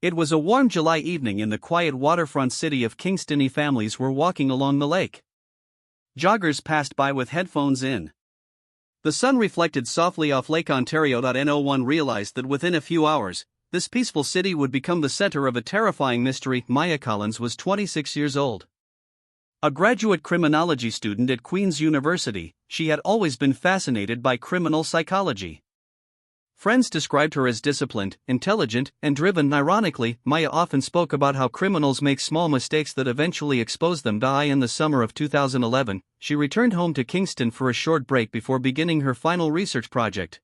It was a warm July evening in the quiet waterfront city of Kingston. Families were walking along the lake. Joggers passed by with headphones in. The sun reflected softly off Lake Ontario. No one realized that within a few hours, this peaceful city would become the center of a terrifying mystery. Maya Collins was 26 years old. A graduate criminology student at Queen's University, she had always been fascinated by criminal psychology. Friends described her as disciplined, intelligent, and driven. Ironically, Maya often spoke about how criminals make small mistakes that eventually expose them. In the summer of 2011, she returned home to Kingston for a short break before beginning her final research project.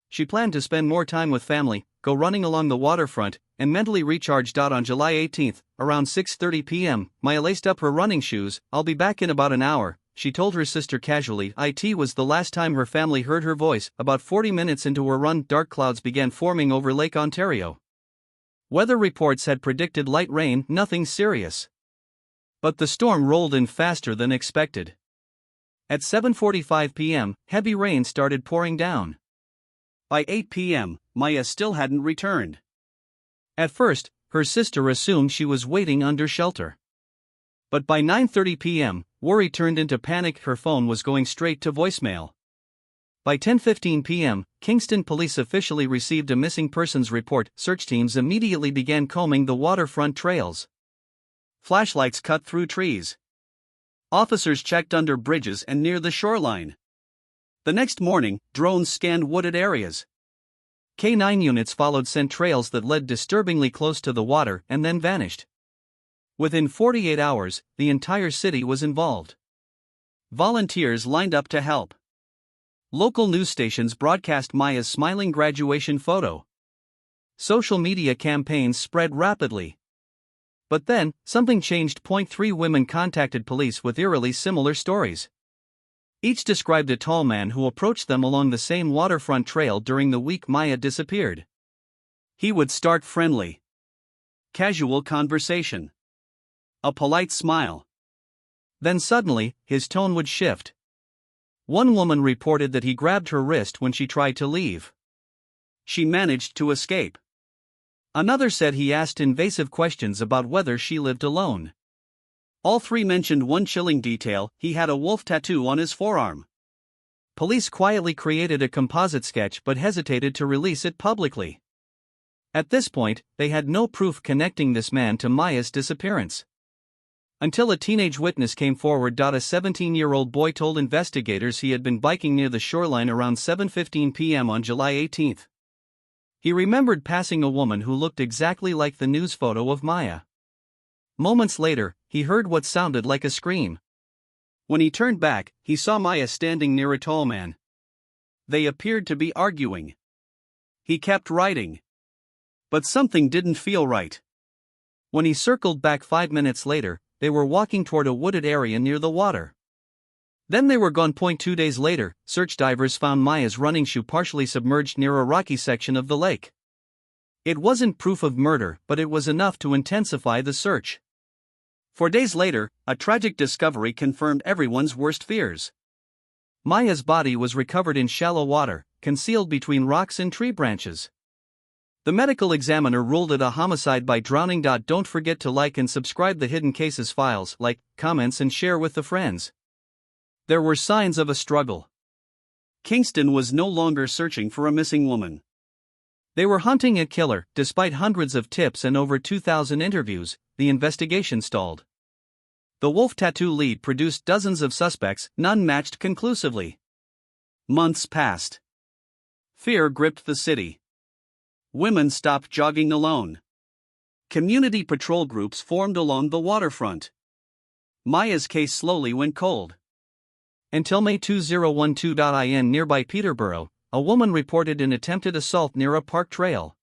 She planned to spend more time with family, go running along the waterfront, and mentally recharge. On July 18, around 6:30 p.m., Maya laced up her running shoes. "I'll be back in about an hour," she told her sister casually. It was the last time her family heard her voice. About 40 minutes into her run, dark clouds began forming over Lake Ontario. Weather reports had predicted light rain, nothing serious. But the storm rolled in faster than expected. At 7:45 p.m., heavy rain started pouring down. By 8 p.m., Maya still hadn't returned. At first, her sister assumed she was waiting under shelter. But by 9:30 p.m., worry turned into panic. Her phone was going straight to voicemail. By 10:15 p.m., Kingston police officially received a missing persons report. Search teams immediately began combing the waterfront trails. Flashlights cut through trees. Officers checked under bridges and near the shoreline. The next morning, drones scanned wooded areas. K9 units followed scent trails that led disturbingly close to the water and then vanished. Within 48 hours, the entire city was involved. Volunteers lined up to help. Local news stations broadcast Maya's smiling graduation photo. Social media campaigns spread rapidly. But then, something changed. 3 women contacted police with eerily similar stories. Each described a tall man who approached them along the same waterfront trail during the week Maya disappeared. He would start friendly. Casual conversation. A polite smile. Then suddenly, his tone would shift. One woman reported that he grabbed her wrist when she tried to leave. She managed to escape. Another said he asked invasive questions about whether she lived alone. All 3 mentioned one chilling detail: he had a wolf tattoo on his forearm. Police quietly created a composite sketch but hesitated to release it publicly. At this point, they had no proof connecting this man to Maya's disappearance. Until a teenage witness came forward. A 17-year-old boy told investigators he had been biking near the shoreline around 7:15 p.m. on July 18. He remembered passing a woman who looked exactly like the news photo of Maya. Moments later, he heard what sounded like a scream. When he turned back, he saw Maya standing near a tall man. They appeared to be arguing. He kept writing. But something didn't feel right. When he circled back 5 minutes later, they were walking toward a wooded area near the water. Then they were gone. 2 days later, search divers found Maya's running shoe partially submerged near a rocky section of the lake. It wasn't proof of murder, but it was enough to intensify the search. 4 days later, a tragic discovery confirmed everyone's worst fears. Maya's body was recovered in shallow water, concealed between rocks and tree branches. The medical examiner ruled it a homicide by drowning. Don't forget to like and subscribe the Hidden Cases files, like, comments and share with the friends. There were signs of a struggle. Kingston was no longer searching for a missing woman. They were hunting a killer. Despite hundreds of tips and over 2,000 interviews, the investigation stalled. The wolf tattoo lead produced dozens of suspects, none matched conclusively. Months passed. Fear gripped the city. Women stopped jogging alone. Community patrol groups formed along the waterfront. Maya's case slowly went cold. Until May 2012. In nearby Peterborough, a woman reported an attempted assault near a park trail.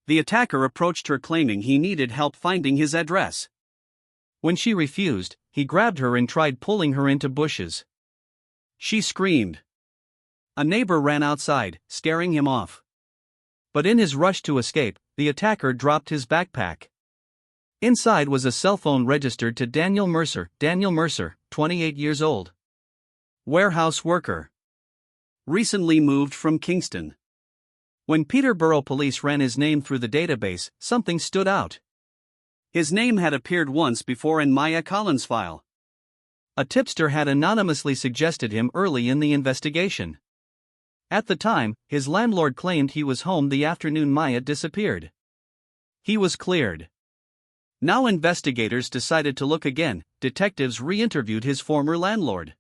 The attacker approached her claiming he needed help finding his address. When she refused, he grabbed her and tried pulling her into bushes. She screamed. A neighbor ran outside, scaring him off. But in his rush to escape, the attacker dropped his backpack. Inside was a cell phone registered to Daniel Mercer, 28 years old. Warehouse worker. Recently moved from Kingston. When Peterborough police ran his name through the database, something stood out. His name had appeared once before in Maya Collins' file. A tipster had anonymously suggested him early in the investigation. At the time, his landlord claimed he was home the afternoon Maya disappeared. He was cleared. Now investigators decided to look again. Detectives re-interviewed his former landlord.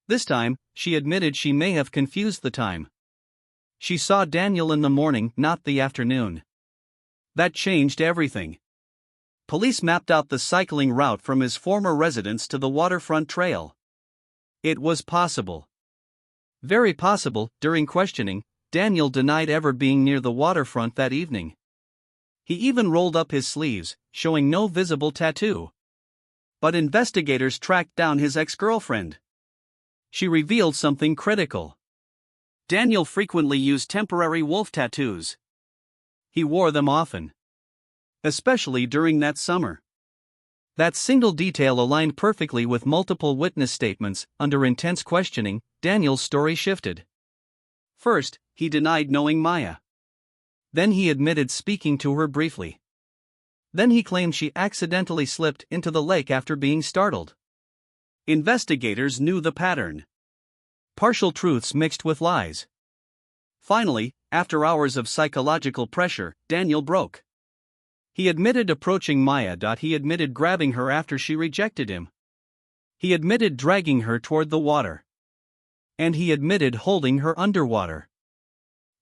This time, she admitted she may have confused the time. She saw Daniel in the morning, not the afternoon. That changed everything. Police mapped out the cycling route from his former residence to the waterfront trail. It was possible. Very possible. During questioning, Daniel denied ever being near the waterfront that evening. He even rolled up his sleeves, showing no visible tattoo. But investigators tracked down his ex-girlfriend. She revealed something critical. Daniel frequently used temporary wolf tattoos. He wore them often. Especially during that summer. That single detail aligned perfectly with multiple witness statements. Under intense questioning, Daniel's story shifted. First, he denied knowing Maya. Then he admitted speaking to her briefly. Then he claimed she accidentally slipped into the lake after being startled. Investigators knew the pattern. Partial truths mixed with lies. Finally, after hours of psychological pressure, Daniel broke. He admitted approaching Maya. He admitted grabbing her after she rejected him. He admitted dragging her toward the water. And he admitted holding her underwater.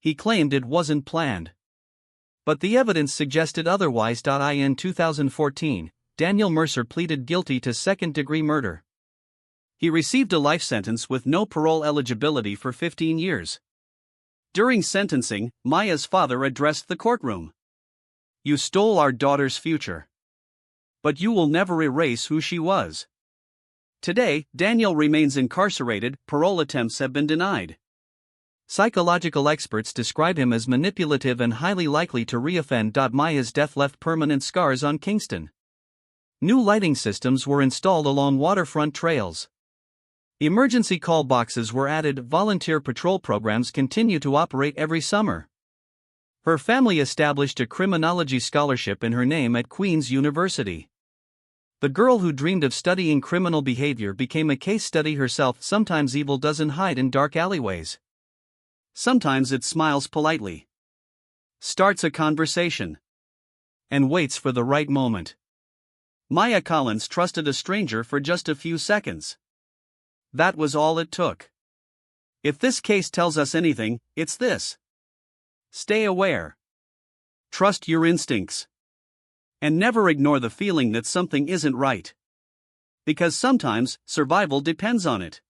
He claimed it wasn't planned. But the evidence suggested otherwise. In 2014, Daniel Mercer pleaded guilty to second-degree murder. He received a life sentence with no parole eligibility for 15 years. During sentencing, Maya's father addressed the courtroom. "You stole our daughter's future. But you will never erase who she was." Today, Daniel remains incarcerated. Parole attempts have been denied. Psychological experts describe him as manipulative and highly likely to reoffend. Maya's death left permanent scars on Kingston. New lighting systems were installed along waterfront trails. Emergency call boxes were added. Volunteer patrol programs continue to operate every summer. Her family established a criminology scholarship in her name at Queen's University. The girl who dreamed of studying criminal behavior became a case study herself. Sometimes evil doesn't hide in dark alleyways. Sometimes it smiles politely, starts a conversation, and waits for the right moment. Maya Collins trusted a stranger for just a few seconds. That was all it took. If this case tells us anything, it's this. Stay aware. Trust your instincts. And never ignore the feeling that something isn't right. Because sometimes, survival depends on it.